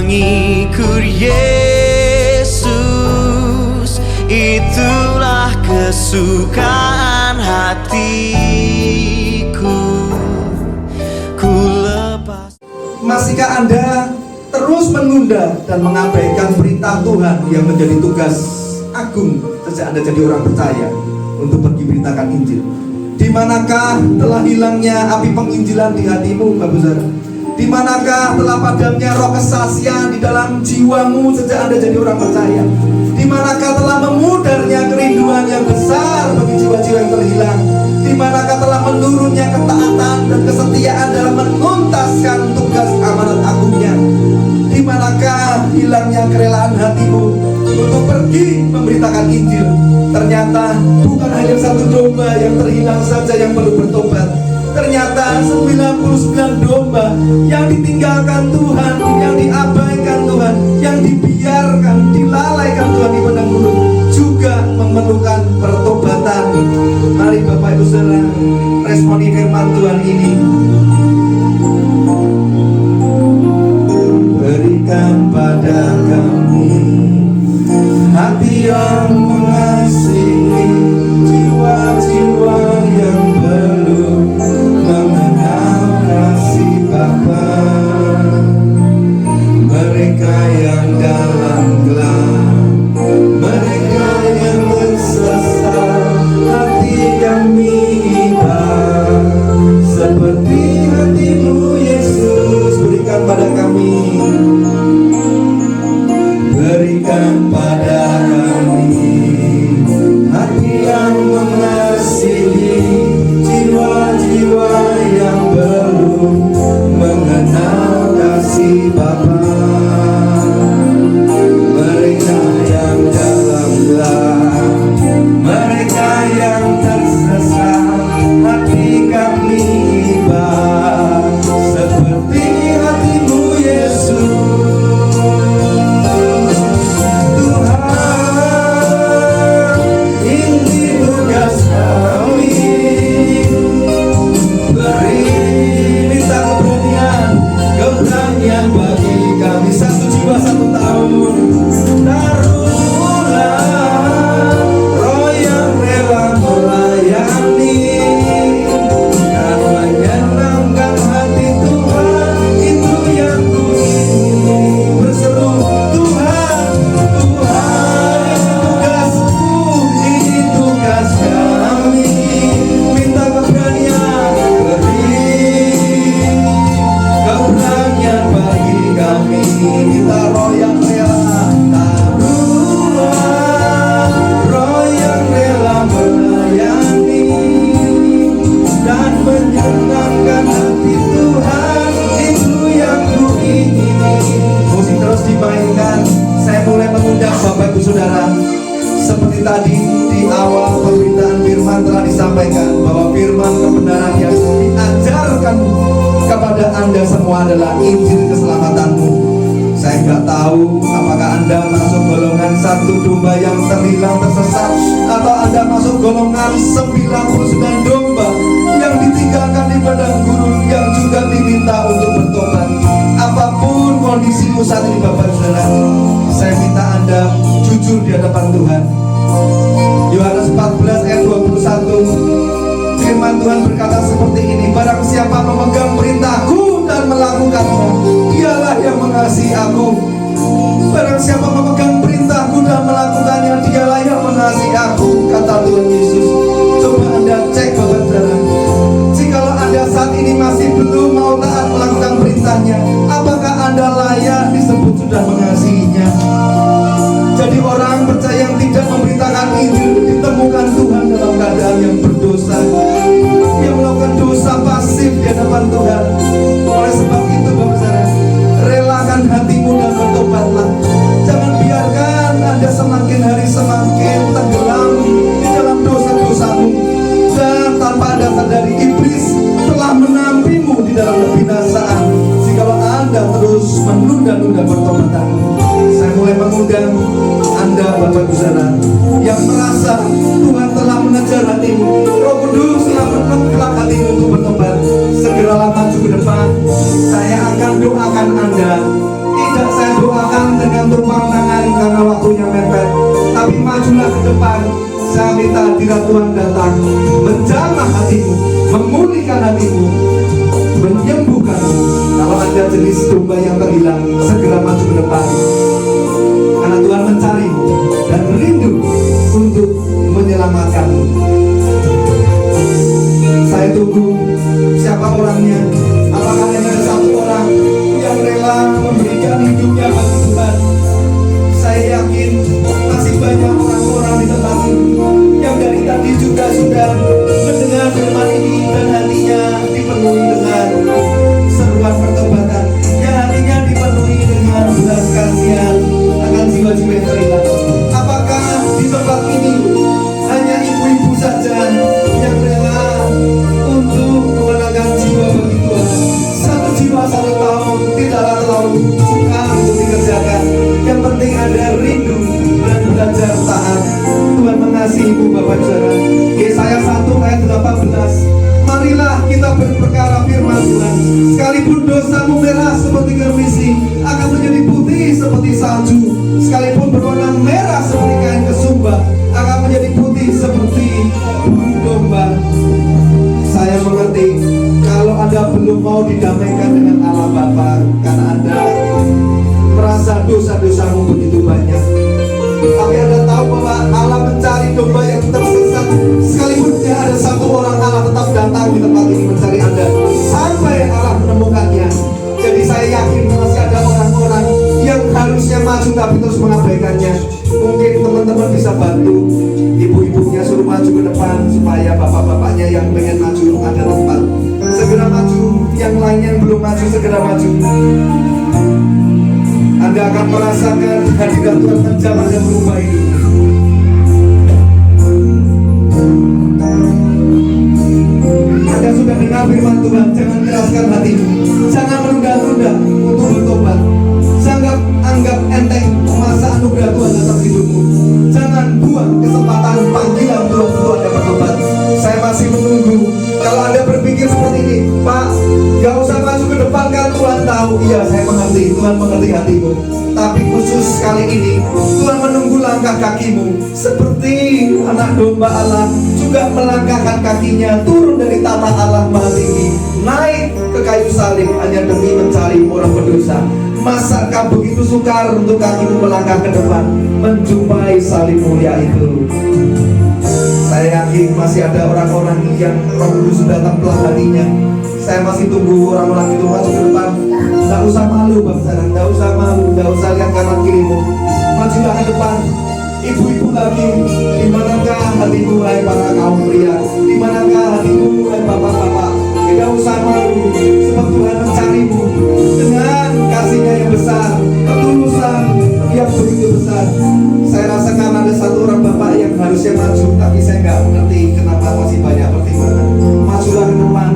mengikut Yesus, itulah kesukaan hatiku. Ku lepas. Masihkah Anda terus menunda dan mengabaikan perintah Tuhan yang menjadi tugas agung sejak Anda jadi orang percaya untuk pergi beritakan Injil? Di manakah telah hilangnya api penginjilan di hatimu, Bapak Saudara? Di manakah telah padamnya roh kesaksian di dalam jiwamu sejak Anda jadi orang percaya? Di manakah telah memudarnya kerinduan yang besar bagi jiwa-jiwa yang terhilang? Di manakah telah menurunnya ketaatan dan kesetiaan dalam menuntaskan tugas amanat agungnya? Di manakah hilangnya kerelaan hatimu untuk pergi memberitakan Injil? Ternyata bukan hanya satu domba yang terhilang saja yang perlu bertobat. Ternyata 99 domba yang ditinggalkan Tuhan, yang diabaikan Tuhan, yang dibiarkan, dilalaikan Tuhan di padang gurun juga memerlukan pertobatan. Mari Bapak Ibu Saudara responi firman Tuhan ini. Berikan pada kami hati yang mengasihi jiwa-jiwa yang belum mengenal kasih Bapa. Mereka yang dalam gelap, mereka yang tersesat, hati kami iba seperti hatimu Yesus. Berikan pada kami, berikan pada kami hati yang mengasihi jiwa-jiwa yang belum mengenal kasih Bapa. Mereka yang dalam gelap, mereka yang tersesat, hati kami iba seperti hatimu Yesus. Seperti tadi di awal pemberitaan firman telah disampaikan bahwa firman kebenaran yang diajarkan kepada Anda semua adalah Injil keselamatanmu. Saya nggak tahu apakah Anda masuk golongan satu domba yang terhilang tersesat, atau Anda masuk golongan 99 domba yang ditinggalkan di padang gurun, yang juga diminta untuk bertobat. Apapun kondisimu saat ini Bapak Saudara, saya minta Anda jujur di hadapan Tuhan. Yohanes 14 ayat 21, firman Tuhan berkata seperti ini: barang siapa memegang perintahku dan melakukannya, dialah yang mengasihi aku. Barang siapa memegang perintahku dan melakukannya, dialah yang mengasihi aku, kata Tuhan Yesus. Coba Anda cek Bapak Saudara, jikalau Anda saat ini masih belum mau taat melakukan perintahnya, apakah Anda layak disebut sudah mengasihinya? Jadi orang percaya yang tidak memberitakan Injil ditemukan Tuhan dalam keadaan yang berdosa, yang melakukan dosa pasif di hadapan Tuhan. Oleh sebab itu Bapak Saudara, relakan hatimu dan bertobatlah. Jangan biarkan Anda semakin hari semakin tenggelam di dalam dosa-dosamu, dan tanpa Anda sadari iblis telah menampimu di dalam kebinasaan jikalau Anda terus menunda-nunda pertobatan. Saya mulai mengundang Anda Bapak Ibu Saudara yang merasa Tuhan telah mengejar hatimu, Roh Kudus telah menengklak hatimu untuk bertobat. Segeralah maju ke depan. Saya akan doakan Anda. Tidak saya doakan majulah ke depan. Saya minta hadirat Tuhan datang, menjamah hatimu, memulihkan hatimu, menyembuhkanmu. Kalau ada jenis domba yang terhilang, segera maju ke depan, karena Tuhan mencarimu dan rindu untuk menyelamatkanmu. Saya tunggu siapa orangnya. Apakah hanya ada satu orang yang rela memberikan hidupnya bagi Tuhan? Saya yakin masih banyak orang-orang di tempat ini yang dari tadi juga sudah mendengar firman ini dan hatinya dipenuhi dengan seruan pertobatan, yang hatinya dipenuhi dengan belas kasihan akan jiwa-jiwa yang terhilang. Apakah di tempat ini hanya ibu-ibu saja yang rela untuk memenangkan jiwa bagi Tuhan? Satu jiwa 1 tahun tidaklah terlalu suka untuk dikerjakan. Yang penting ada rindu dan belajar taat. Tuhan mengasihi ibu bapak saudara. Yesaya 1 ayat 18. Marilah kita berperkara firman Tuhan. Sekalipun dosamu merah seperti germisi, akan menjadi putih seperti salju. Sekalipun berwarna merah seperti kain kesumba, akan menjadi putih seperti bulu domba. Saya mengerti kalau Anda belum mau didamaikan dengan Allah Bapa, karena Anda merasa dosa-dosamu begitu banyak. Tapi Anda tahu bahwa Allah mencari domba yang tersesat. Sekalipun tidak ada satu orang, Allah tetap datang di tempat ini mencari Anda sampai Allah menemukannya. Jadi saya yakin masih ada orang-orang yang harusnya maju tapi terus mengabaikannya. Mungkin teman-teman bisa bantu ibu-ibunya, suruh maju ke depan supaya bapak-bapaknya yang pengen maju ada tempat. Segera maju, yang lainnya yang belum maju segera maju. Anda akan merasakan hadirat Tuhan menjamah dan berubah hidup. Anda sudah dengar firman Tuhan, jangan keraskan hatimu, jangan menunda-nunda untuk bertobat. Jangan anggap enteng masa anugerah Tuhan dalam hidupmu. Jangan buang kesempatan panggilan Tuhan untuk Anda bertobat. Saya masih menunggu. Kalau Anda berpikir seperti ini, Pak, gak usah maju ke depan kan Tuhan tahu. Iya, saya mengerti, Tuhan mengerti hatimu. Tapi khusus kali ini Tuhan menunggu langkah kakimu. Seperti anak domba Allah juga melangkahkan kakinya turun dari tata Allah maha tinggi, naik ke kayu salib hanya demi mencari orang berdosa. Masakah begitu sukar untuk kakimu melangkah ke depan menjumpai salib mulia itu? Saya yakin masih ada orang-orang yang Roh Kudus sudah templah hatinya. Saya masih tunggu orang-orang itu maju ke depan. Tidak usah malu bangsa, tidak usah malu, tidak usah lihat kanan kirimu. Majulah ke depan. Ibu-ibu lagi, di manakah hatimu hai para kaum pria? Di manakah hatimu hai bapak-bapak? Tidak usah malu, sebab Tuhan mencarimu dengan kasih-Nya yang besar, ketulusan yang begitu besar. Saya rasakan ada satu orang bapak yang harusnya maju, tapi saya nggak mengerti kenapa masih banyak pertimbangan. Majulah ke depan,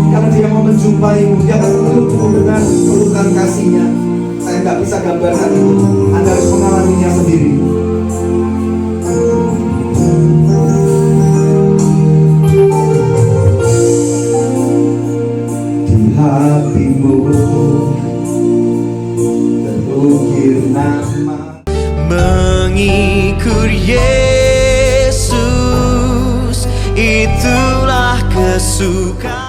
karena Dia mau menjumpaimu. Dia akan melukmu dengan pelukan kasih-Nya. Saya nggak bisa gambarkan itu, Anda harus mengalaminya sendiri. Hatimu terukir nama mengikut Yesus, itulah kesukaan.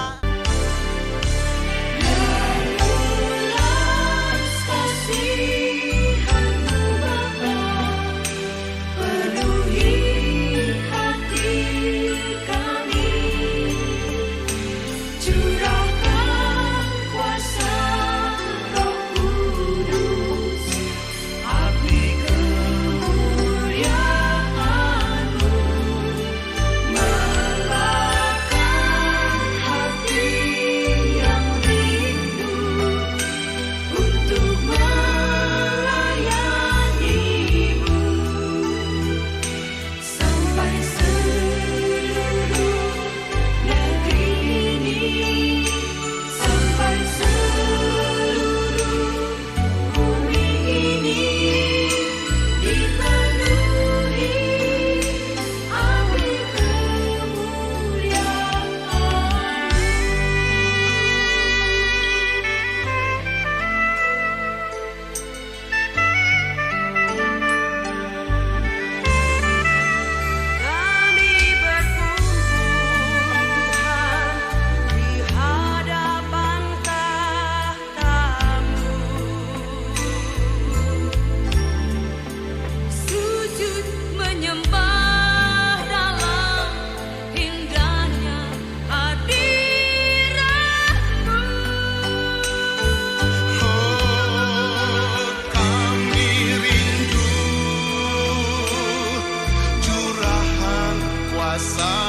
kuasa